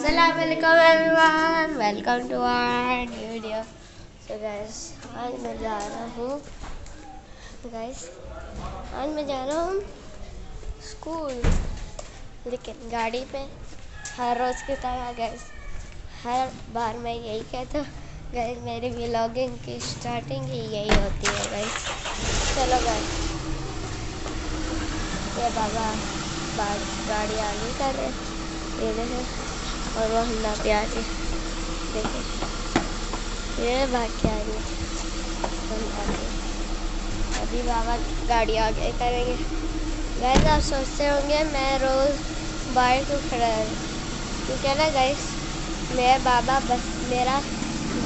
Assalamualaikum everyone, welcome to our new video. So guys, आज मैं जा रहा हूँ स्कूल, लेकिन गाड़ी पे हर रोज़ की तरह गाइस हर बार मैं यही कहता हूँ गाइस, मेरी व्लॉगिंग की स्टार्टिंग ही यही होती है गाइस। चलो गाइस, ये बाबा गाड़ी आगे कर रहे हैं और वो हल्ला पे आ रही, देखिए ये भाग के आ रही है। अभी बाबा गाड़ी आगे करेंगे। गाइस आप सोचते होंगे मैं रोज़ बाहर क्यों खड़ा है, क्योंकि ना गाइस मेरा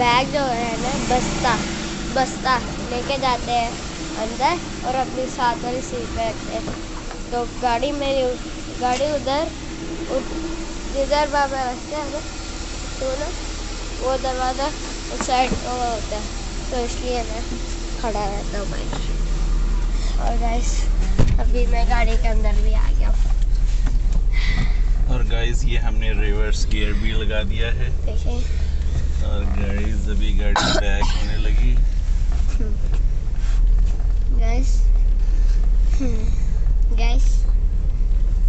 बैग जो है ना बस्ता लेके जाते हैं अंदर और अपनी साथ वाली सीट पे रखते हैं। तो गाड़ी उधर जिधर बाबा रखते हैं ना, तो ना वो दरवाज़ा उस साइड होता है, तो इसलिए मैं खड़ा रहता हूँ भाई। और गाइस अभी मैं गाड़ी के अंदर भी आ गया हूँ। और गाइस ये हमने रिवर्स गियर भी लगा दिया है। देखिए और गाइस अभी गाड़ी बैक होने लगी। गाइस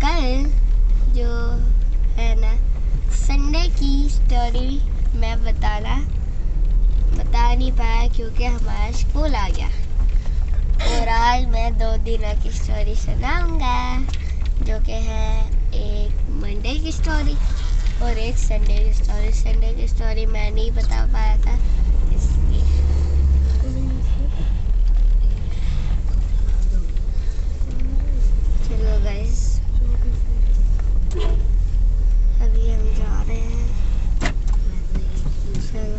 कल जो है ना संडे की स्टोरी मैं बता नहीं पाया क्योंकि हमारा स्कूल आ गया। और आज मैं 2 दिनों की स्टोरी सुनाऊंगा, जो कि है एक मंडे की स्टोरी और एक संडे की स्टोरी। संडे की स्टोरी मैं नहीं बता पाया था, इसलिए चलो गाइस अभी हम जा रहे हैं। चलो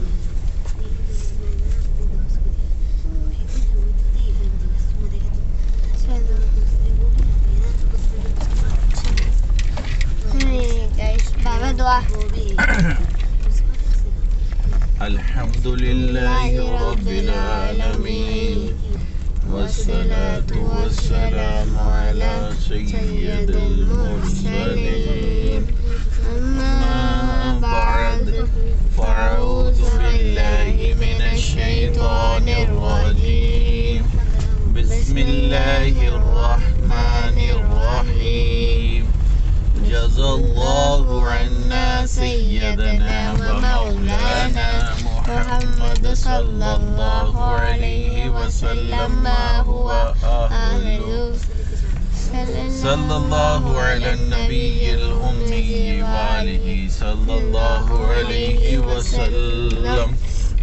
गाइस बाबा दुआ। अल्हम्दुलिल्लाहि रब्बिल आलमीन वस्सलातु वस्सलामु अला सय्यिदिल मुरसलीन अम्मा बअद फ़अऊज़ु बिल्लाहि मिनश शैतानिर रजीम बिस्मिल्लाहिर रहमानिर रहीम जज़ल्लाहु अन्ना सय्यदना व मौलाना मुहम्मद सल्लल्लाहु अलैहि वसल्लम मा हुवा अहलु सल्लल्लाहु अला नबिय्यिल उम्मी व आलिहि सल्लल्लाहु अलैहि वसल्लम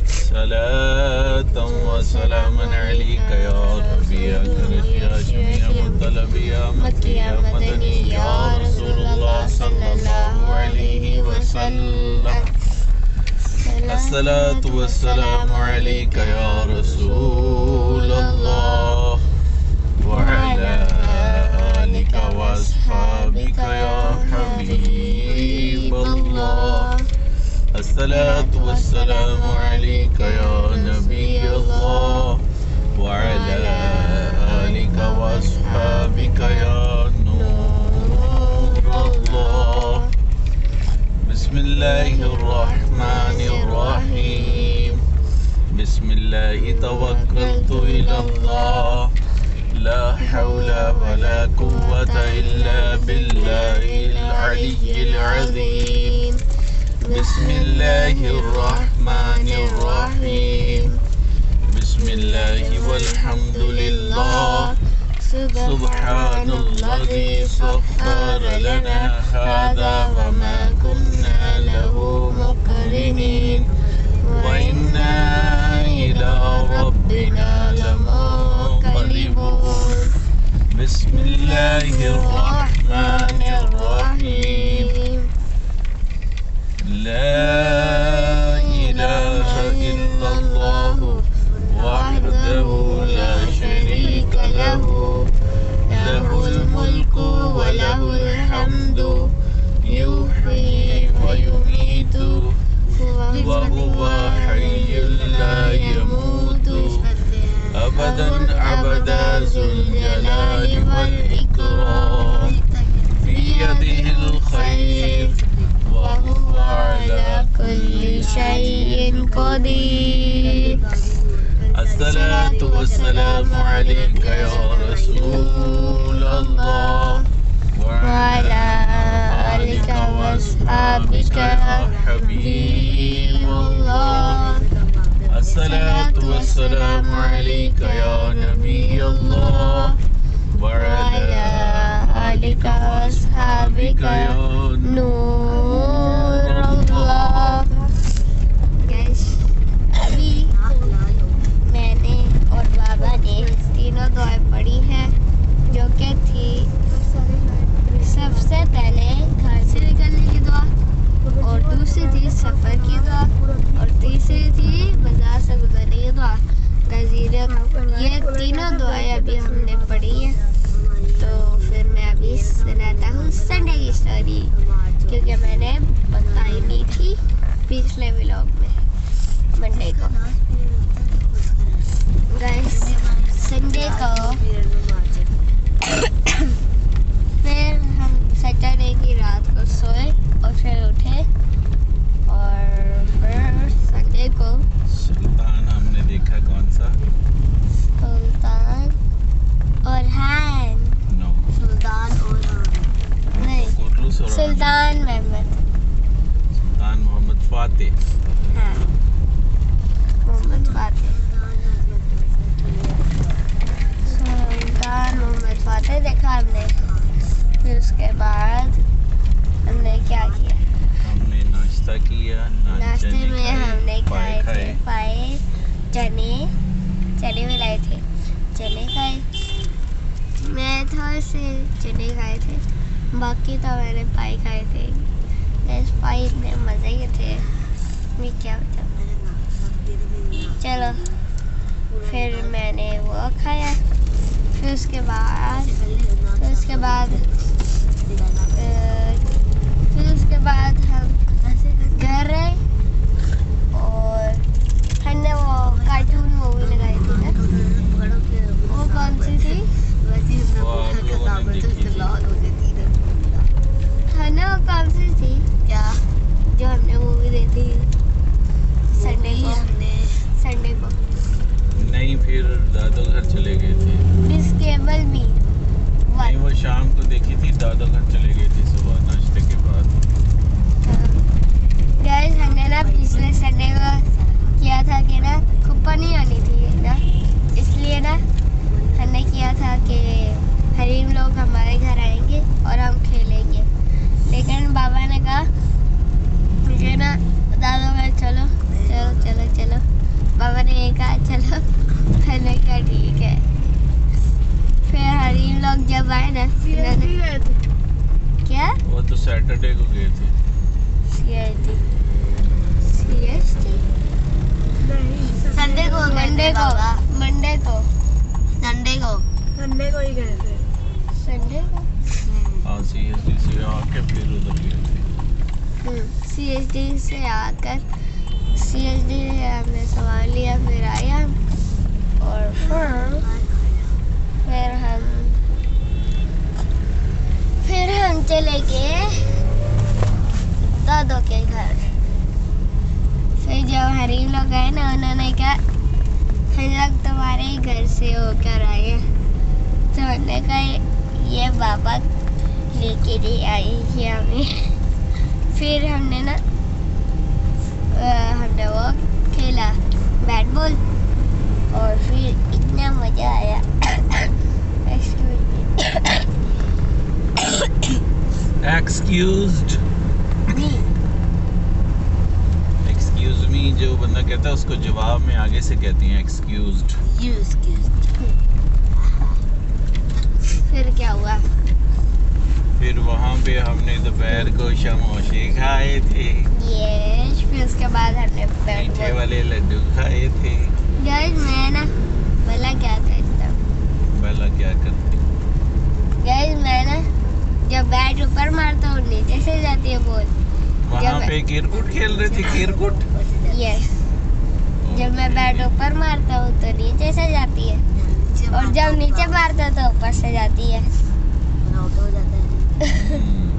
सलातन व सलामन अलैका या रब्बी या करम या शमीअ मुतलबी या मक्की या मदनी या रसूलुल्लाह सल्लल्लाहु अलैहि वसल्लम अस्सलातु वस्सलामु अलैका या रसूलल्लाह व अला आलिका व अस्हाबिका या हबीबल्लाह अस्सलातु वस्सलामु अलैका या नबियल्लाह व अला आलिका व अस्हाबिका या नूरल्लाह बिस्मिल्लाहिर रहमानिर रहीम बिस्मिल्लाहि तवक्कलतु इलल्लाह ला हौला वला कुव्वता इल्ला बिल्लाहिल अलिय्यिल अज़ीम बिस्मिल्लाहिर रहमानिर रहीम बिस्मिल्लाहि वल्हम्दुलिल्लाह सुब्हानल्लज़ी सख्खरा लना हाज़ा व मा कुन्ना लहू मुक़रिनीन व इन्ना इला रब्बिना लमुन्क़लिबून बिस्मिल्लाहिर रहमानिर रहीम ला इलाहा इल्लल्लाह वहदहु ला शरीका लहु लहुल मुल्कु व लहुल हम्दु युहयी व युमीतु व हुवा हय्युल ला यमूतु अबदन अबदा ज़ुल जलाली वल इकराम फी यदिहिल खैर व हुवा शैइन क़दीर। अस्सलातु वस्सलामु अलैका या रसूल अल्लाह व अला आलिका व अस्हाबिका या हबीबल्लाह। अस्सलातु वस्सलामु अलैका या नबी अल्लाह व अला आलिका व अस्हाबिका या नूर अल्लाह। गाइस, अभी मैंने और बाबा ने तीनों दुआएं पढ़ी हैं, जो कि थी सबसे पहले घर से निकलने की दुआ, और दूसरी थी सफ़र की दुआ, और तीसरी थी बाजार से गुजरने की दुआ। ये तीनों दुआएं अभी हमने पढ़ी हैं। तो फिर मैं अभी सुनाता हूँ संडे की स्टोरी, क्योंकि मैंने बताई नहीं थी पिछले व्लॉग में मंडे को। गाइस, संडे को फिर हम सैटरडे की रात को सोए और फिर उठे, और फिर संडे को सुल्तान हमने देखा। कौन सा? सुल्तान और हान। नो, सुल्तान और नहीं, कुर्लू सुरान। सुल्तान महमद। सुल्तान मोहम्मद फातेह। हाँ, मोहम्मद फातेह। सुल्तान मोहम्मद फातेह देखा हमने। फिर उसके बाद हमने क्या किया? हमने नाश्ता किया। नाश्ते में खाए, हमने पाए खाए थे पाए, चने भी लाए थे, चने खाए। मैं थोड़े से चने खाए थे, बाकी तो मैंने पाए खाए थे। इस पाए इतने मज़े के थे, मैं क्या बताऊँ। चलो, फिर मैंने वो खाया। फिर उसके बाद हम घर रहे, और हमने वो कार्टून मूवी लगाई थी ना, वो कौन सी थी? वो आप लोगों ने देखी थी। हमने वो कौन सी थी क्या जो हमने मूवी देखी संडे को? नहीं, फिर दादो घर चले गए थे। मिस केबल भी नहीं, वो शाम को देखी थी। दादो घर चले गए थे सुबह नाश्ते के बाद। गाइस, हमने ना पिछले संडे को किया था कि ना कुप्पा नहीं आनी थी ना, इसलिए ना हमने किया था कि हरीम लोग हमारे घर आएंगे और हम खेलेंगे। लेकिन बाबा ने कहा मुझे ना दादो घर चलो। बाबा ने ये कहा चलो, मैंने कहा ठीक है। फिर हरीम लोग जब आए ना, क्या वो तो सैटरडे को गए थे। CSD संडे को मंडे को ही गए थे। संडे को हाँ, CSD से आके फिर उधर गए थे। CSD से आकर CSD से हमने सामान लिया, फिर आए हम, और फिर हम चले गए दादो के घर। फिर जब हरीम लोग आए ना, उन्होंने कहा हम लोग तुम्हारे ही घर से होकर आए। तो हमने कहा ये बाबा लेके नहीं आई है हमें। फिर हमने ना हमने वो खेला बैट बॉल, और फिर इतना मज़ा आया। एक्सक्यूज मी जो बंदा कहता है उसको जवाब में आगे से कहती हैं एक्सक्यूज्ड। फिर क्या हुआ? फिर वहाँ पे हमने दोपहर को समोसे खाए थे। यस, फिर उसके बाद हमने मीठे वाले लड्डू खाए थे। गाइस, मैं ना भला क्या करता हूँ? भला क्या करते? गाइस, मैं ना जब बैट ऊपर मारता हूँ नीचे से जाती है बॉल। वहाँ पे किरकुट खेल रहे थे। किरकुट? यस, जब मैं बैट ऊपर मारता हूँ तो नीचे से जाती है, और जब नीचे मारता हूँ तो ऊपर से जाती है।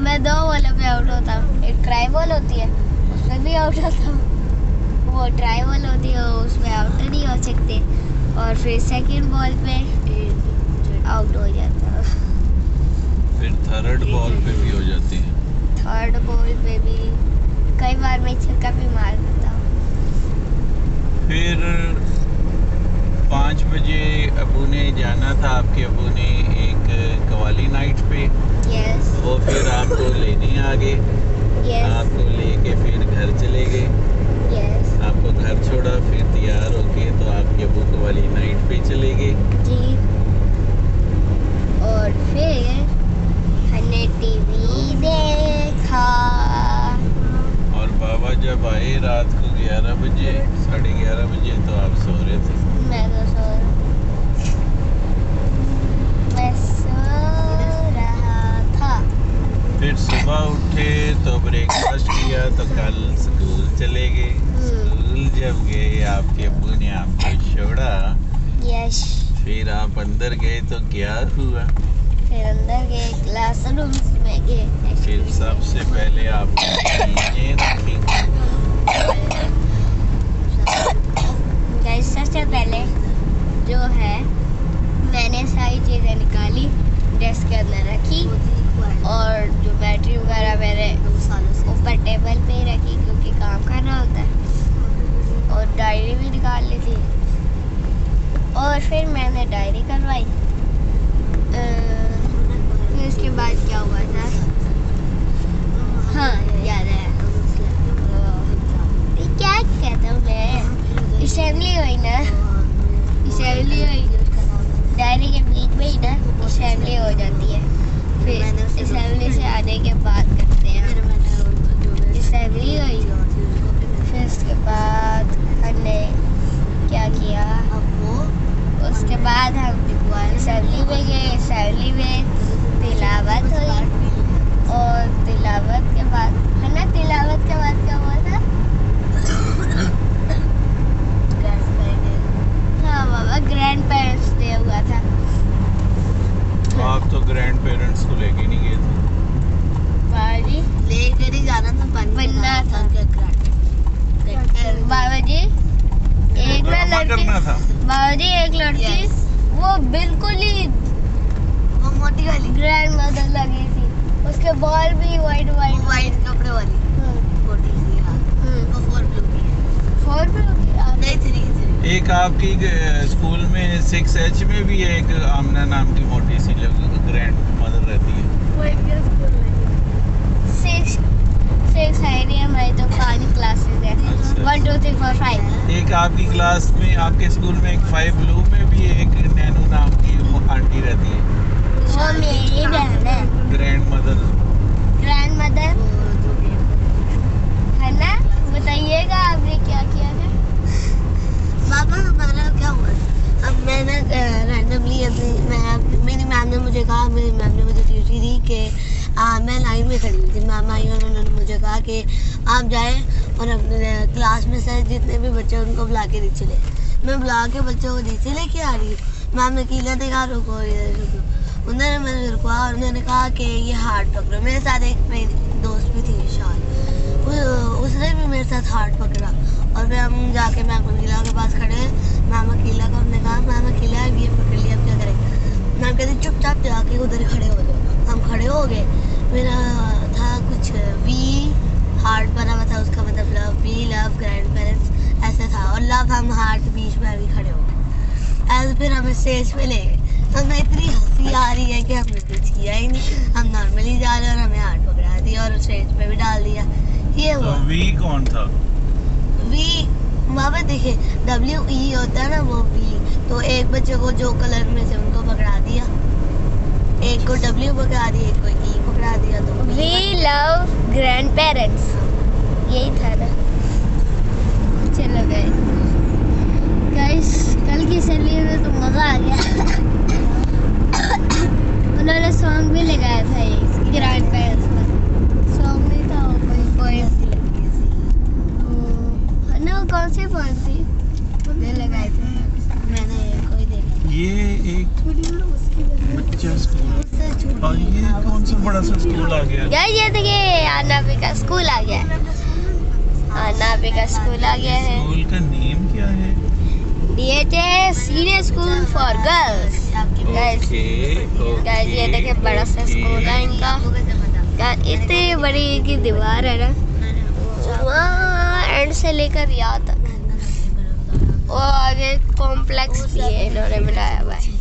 मैं 2 बॉलों पे आउट होता हूँ। एक ट्राई बॉल होती है, उसमें भी आउट होता हूँ। वो ट्राई बॉल होती है उसमें आउट नहीं हो सकते, और फिर सेकंड बॉल पे आउट हो जाता, फिर थर्ड बॉल पे भी हो जाती है। थर्ड बॉल पे भी कई बार मैं छक्का भी मार देता हूँ। फिर 5 बजे अबू ने जाना था, आपके अबू ने एक कवाली नाइट पे। यस वो फिर आपको लेने आ गए, यस आपको लेके फिर घर चले गए, यस आपको घर छोड़ा, फिर तैयार होके तो आपके अबू कवाली नाइट पे चले गए। जी। और फिर हमने टीवी देखा। और बाबा जब आए रात को 11 बजे 11:30 बजे तो आप सो रहे थे। मैं तो मैं सो रहा था। फिर सुबह उठे तो ब्रेकफास्ट किया तो कल स्कूल चले गए। स्कूल जब गए आपके अब्बू ने आपको छोड़ा, यस। फिर आप अंदर गए तो क्या हुआ? फिर अंदर गए, क्लासरूम में गए। फिर सबसे पहले आपने चीजें रखी। गाइस सबसे पहले जो है मैंने सारी चीज़ें निकाली, डेस्क के अंदर रखी, और जो बैटरी वगैरह मैंने ऊपर टेबल पे ही रखी क्योंकि काम करना होता है, और डायरी भी निकाल ली थी। और फिर मैंने डायरी करवाई। फिर उसके बाद क्या हुआ था? हाँ याद है, क्या कहता हूँ मैं, असेंबली हुई ना, असेंबली हुई, डायरी के बीच में ही ना असेंबली हो जाती है। फिर असेंबली से आने के बाद करते हैं, असेंबली हुई। फिर उसके बाद हमने क्या किया, उसके बाद हम असेंबली में गए, असेंबली में तिलावत हुई, और तिलावत के बाद है ना, तिलावत के बाद क्या हुआ था? हाँ बाबा, ग्रैंड पेरेंट्स डे हुआ था। आप तो ग्रैंड पेरेंट्स को लेके नहीं गए थे। बाबा लेकर ही जाना था, बनना था। बाबा जी एक ना ड्रामा लड़की, करना था। बाबा जी एक लड़की, वो बिल्कुल ही वो मोटी वाली ग्रैंड मदर लगी थी, उसके बाल भी वाइट वाइट वाइट कपड़े वाली मोटी सी। हाँ वो 4 ब्लू की है। 4 नहीं 3 एक आपकी स्कूल में 6H में भी एक आमना नाम की मोटी सी ग्रैंड मदर रहती है। 6 है नहीं, हमारी तो 5 क्लासेस है। अच्छा। 1 2 3 4 5। एक आपकी क्लास में, आपके स्कूल में एक 5 ब्लू में भी एक नैनू नाम की आंटी रहती है, वो मेरी बहन है, ग्रैंड मदर। ग्रैंड मदर है ना। बताइएगा आपने क्या किया था? पापा हमारा क्या हुआ, अब मैंने रैंडमली मेरी मैम ने मुझे कहा, मेरी मैम ने मुझे ड्यूटी दी कि मैं लाइन में खड़ी थी, मैम आई और उन्होंने मुझे कहा कि आप जाएं और अपने क्लास में से जितने भी बच्चे उनको बुला के नीचे ले। मैं बुला के बच्चों को नीचे लेके आ रही हूँ। मैम ने कीला ने कहा रुको इधर रुको, उन्होंने मैंने रुकवा और उन्होंने कहा कि ये हाथ पकड़ो। मेरे साथ एक मेरी दोस्त भी थी विशाल, उसने भी मेरे साथ हाथ पकड़ा, और फिर हम जाके मैम अकीला के पास खड़े हैं। मैम अकीला का हमने कहा मैम अकीला ये पकड़ लिया, अब क्या करें? मैम कहती चुपचाप जाके उधर खड़े हो जाओ। हम खड़े हो गए, मेरा था कुछ वी हार्ट बना हुआ था, उसका मतलब love, we love grand parents ऐसा था, और लव हम हार्ट बीच में अभी खड़े हो गए। ऐसे फिर हमें स्टेज पे ले गए, तो हमें इतनी हंसी आ रही है कि हमने कुछ किया ही नहीं, हम नॉर्मली जा रहे हैं और हमें हार्ट पकड़ा दिया और स्टेज पे भी डाल दिया। ये तो हुआ। वी कौन था? वी बाबा देखिए WE होता है ना, वो वी, तो एक बच्चे को जो कलर में से उनको पकड़ा दिया, एक को W पकड़ा दिया, एक को E पकड़ा दिया, तो वी लव ग्रैंड पेरेंट्स, यही था ना। चलो गाइस कल की सैलरी में तो मज़ा आ गया। उन्होंने सॉन्ग भी लगाया था एक ग्रैंड पेरेंट्स का, सॉन्ग नहीं था वो, कोई पोएम है ना। कौन सी पोएम थी? उन्होंने लगाए थे, मैंने कोई देखा। ये एक बच्चा स्कूल, और ये कौन सा बड़ा सा स्कूल आ गया? गाइस ये देखिए अनाबी का स्कूल आ गया, अनाबी बेबी का स्कूल आ गया है। स्कूल का नेम क्या है? DHS senior school for girls. Guys ये देखिए बड़ा सा स्कूल है इनका। इतनी बड़ी की दीवार है ना, वहाँ एंड से लेकर यहाँ तक। वो आगे कॉम्प्लेक्स भी है इन्होंने बनाया हुआ है।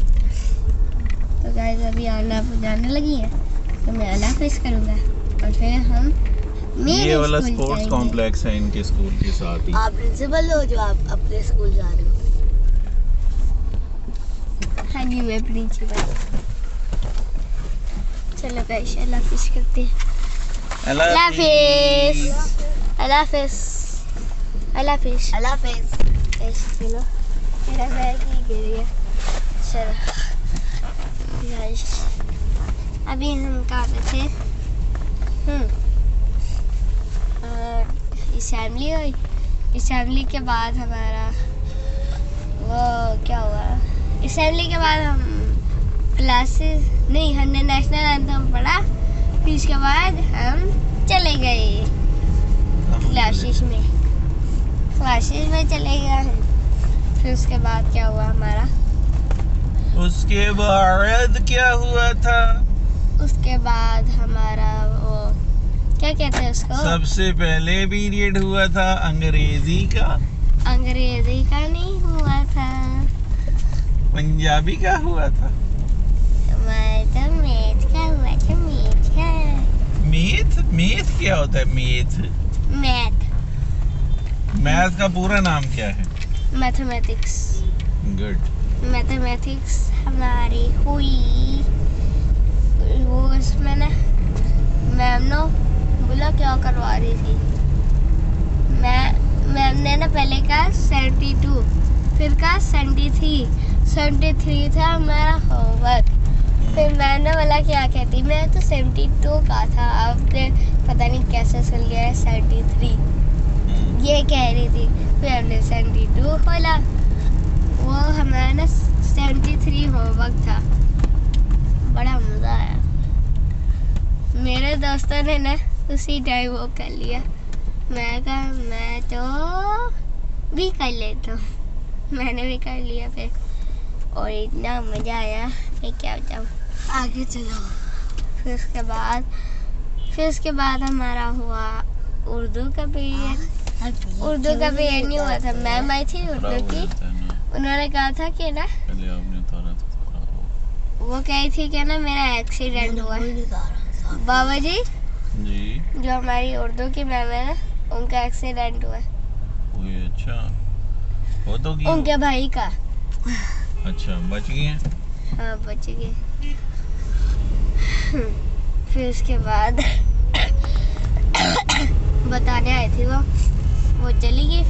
तो गाइस अभी आना जाने लगी है तो मैं अल्लाह हाफिज़ करूँगा और फिर हम ये वाला स्पोर्ट्स कॉम्प्लेक्स है इनके स्कूल के साथ ही। आप प्रिंसिपल हो जो आप अपने स्कूल जा रहे हो? हाँ जी मैं प्रिंसिपल। चलो गाइस अल्लाह हाफिज़ करते हैं। अल्लाह हाफिज़। अल्लाह हाफिज़। अल्लाह हाफिज़। अल्लाह हाफिज़। चलो मेरा बैग ही गिर गया। चलो गाइस अभी हम कहाँ पे थे? असेंबली हुई। असेंबली के बाद हमारा वो क्या हुआ? असेंबली के बाद हम क्लासेस नहीं, हमने नेशनल एंथम पढ़ा। फिर उसके बाद हम चले गए क्लासेस में चले गए हैं। फिर उसके बाद क्या हुआ हमारा? उसके बाद क्या हुआ था? उसके बाद हमारा वो क्या कहते हैं उसको? सबसे पहले पीरियड हुआ था अंग्रेजी का। अंग्रेजी का नहीं हुआ था, पंजाबी का हुआ था। हमारा तो मैथ का हुआ था। मैथ क्या होता है? मैथ का पूरा नाम क्या है? मैथमेटिक्स। गुड। मैथमेटिक्स हमारी हुई। वो उसमें ना मैम ने बोला क्या करवा रही थी। मैम ने ना पहले कहा 72, फिर कहा 73 था हमारा होमवर्क। फिर मैम ने बोला क्या कहती, मैं तो 72 का था, अब पता नहीं कैसे सुन लिया है 73 ये कह रही थी। फिर हमने 72 खोला, वो हमारा ना 73 होमवर्क था। बड़ा मज़ा आया। मेरे दोस्तों ने ना उसी टाइम वो कर लिया। मैं कहा मैं तो भी कर लेता हूँ। मैंने भी कर लिया फिर, और इतना मज़ा आया मैं क्या बताऊँ। आगे चलो। फिर उसके बाद हमारा हुआ उर्दू का पीरियड। उर्दू का पीरियड नहीं हुआ था। मैम आई थी उर्दू की, उन्होंने कहा था कि ना वो कही थी कि ना मेरा एक्सीडेंट हुआ। बाबा जी जो हमारी उर्दू की मैम है ना, उनका एक्सीडेंट हुआ। अच्छा, वो तो उनके भाई का। अच्छा, बच गए हैं? हाँ बच गए। फिर उसके बाद बताने आई थी वो चली गई।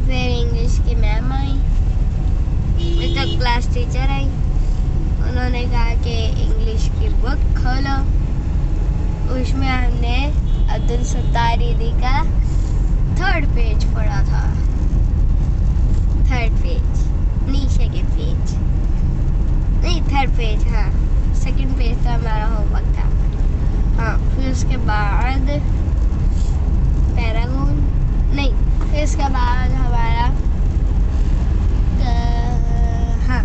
फिर इंग्लिश की मैम आई, मेरी क्लास टीचर आई। उन्होंने कहा कि इंग्लिश की बुक खोलो। उसमें हमने अब्दुल सत्तार दीदी का 3rd पेज पढ़ा था। 3rd पेज नहीं, 2nd पेज नहीं, 3rd पेज। हाँ 2nd पेज का हमारा होमवर्क था। हाँ फिर उसके बाद पैरागोन नहीं, फिर उसके बाद हमारा हाँ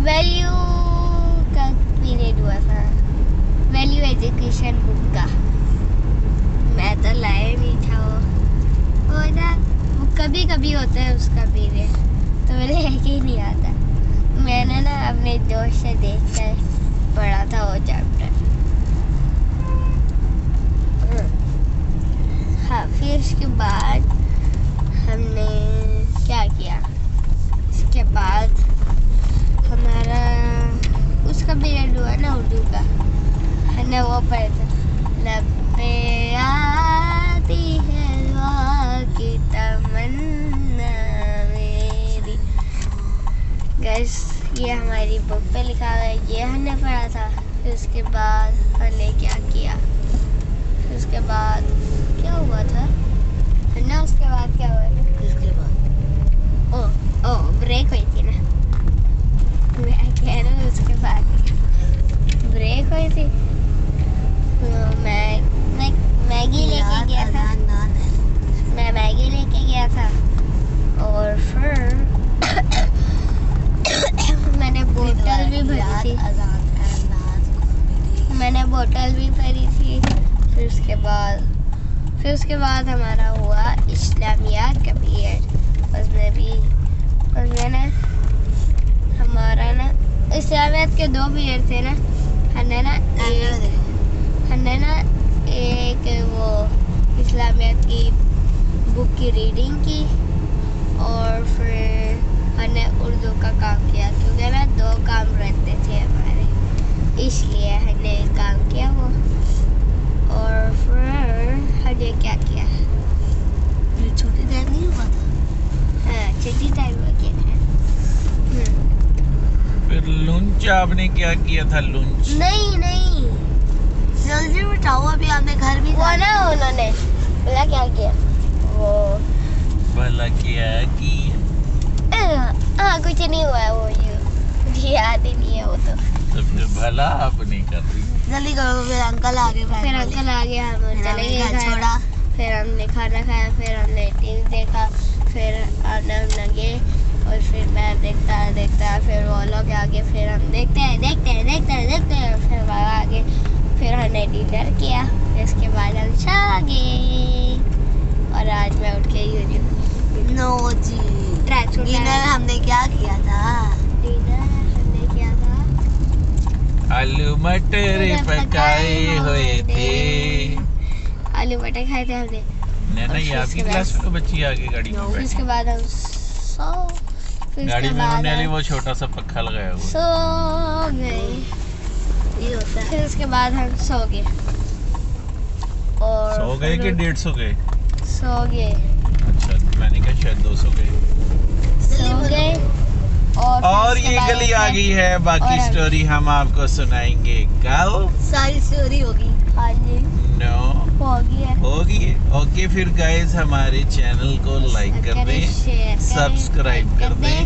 वैल्यू का पीरियड हुआ था। वैल्यू एजुकेशन बुक का मैं तो लाया नहीं था। वो ना वो कभी कभी होता है उसका पीरियड, तो मुझे एक ही नहीं आता। मैंने ना अपने दोस्त से देख कर पढ़ा था वो चैप्टर। हाँ फिर उसके बाद हमने क्या किया? उसके बाद हमारा उसका पीरियड हुआ ना उर्दू का, हमने वो पढ़ा था। लब्बे आती है दुआ की तमन्ना मेरी। गैस ये हमारी बुक पे लिखा हुआ है, ये हमने पढ़ा था। फिर उसके बाद हमने क्या किया? फिर उसके बाद क्या हुआ था ना? उसके बाद क्या हुआ था? इसके बाद ओ ब्रेक हुई थी ना, मैं कह रहा हूँ उसके बाद ब्रेक हुई थी। तो मैं मैगी लेके गया था। और फिर मैंने बोतल भी भरी थी, मैंने बोतल भी भरी थी। फिर उसके बाद हमारा हुआ इस्लामियात का पीरियड। उसमें ना हमारा ना इस्लामियात के 2 पीरियड थे ना। हमने ना एक वो इस्लामियात की बुक की रीडिंग की और फिर हमने उर्दू का काम किया, क्योंकि ना 2 काम रहते थे हमारे, इसलिए हमने काम किया वो। और फिर हमने क्या किया, छोटी टाइम नहीं हुआ था। हाँ छुट्टी टाइम में किया था। फिर लंच आपने क्या किया था? लंच नहीं जल्दी बताओ, अभी आपने घर भी वो ना उन्होंने बोला क्या किया वो, भला क्या की? हाँ कुछ नहीं हुआ वो, मुझे याद ही नहीं है वो तो फिर भला आप नहीं कर रही। जल्दी करो, फिर अंकल आ गए। फिर अंकल आ गया, हम चले गए घर। छोड़ा। फिर हमने खाना खाया, फिर हमने टीवी देखा, फिर आना लगे और फिर मैं देखता फिर वो लोग आगे, फिर हम देखते हैं फिर वो आगे, फिर हमने डिनर किया। फिर इसके बाद हम सो गए और आज मैं उठ के यूट्यूब नो जी, ट्रैक सूट डिनर हमने क्या किया था? आलू मटर पकाए हुए थे। आलू मटर खाए थे हमने। नैना, ये आपकी क्लास में बच्ची आगे गाड़ी में फिर बैठी। उसके बाद हम गाड़ी में उन्होंने अली वो छोटा सा पक्का लगाया हुआ। सो गए। ये होता है। फिर उसके बाद हम सो गए। और सो गए कि 150 गए? सो गए। अच्छा, मैंने कहा शायद 200 गए। सो गए और और ये गली आ गई है, बाकी और- स्टोरी हम आपको सुनाएंगे कल। सारी स्टोरी होगी। हाँ जी नो हो गया। होगी। ओके, फिर गाइस हमारे चैनल को लाइक कर दें, शेयर सब्सक्राइब कर दें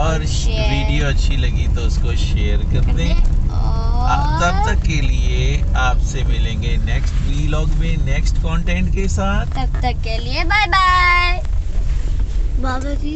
और शेयर वीडियो अच्छी लगी तो उसको शेयर कर दें। तब और तक के लिए आपसे मिलेंगे नेक्स्ट व्लॉग में नेक्स्ट कंटेंट के साथ। तब तक के लिए बाय बाय। बाबा जी।